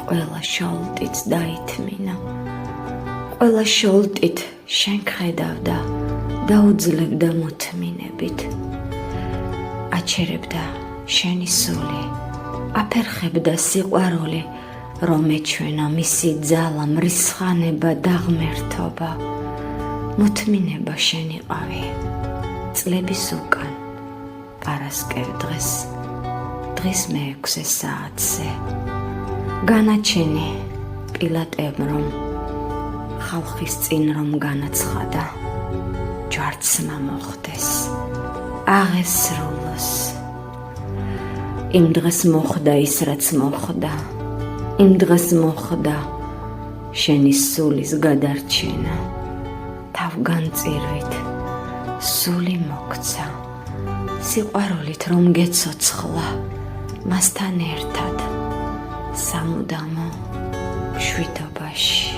ყველა შოლტიც დაითმინა. ყველა შოლტით შენ ხედავდა და უძლებდა მოთმინებით. აჩერებდა შენი სული, აფერხებდა სიყვარული, რომ ეჩვენა მისი ძალა, მრისხანება და ღმერთობა. მოთმინება შენიყავი წლების უკან, პარასკევ დღის მე-6 საათზე. განაჩენი პილატემ რომ ხალხის წინ რომ განაცხადა, ჯვარცმა მოხდეს, აღესრულოს. იმ დღეს მოხდა ის, რაც მოხდა. იმ დღეს მოხდა შენი სულის გადარჩენა. თავგანწირვით სული მოგცა, სიყვარულით რომ გეცოცხლა, მასთან ერთად სამუდამო მშვიდობაში.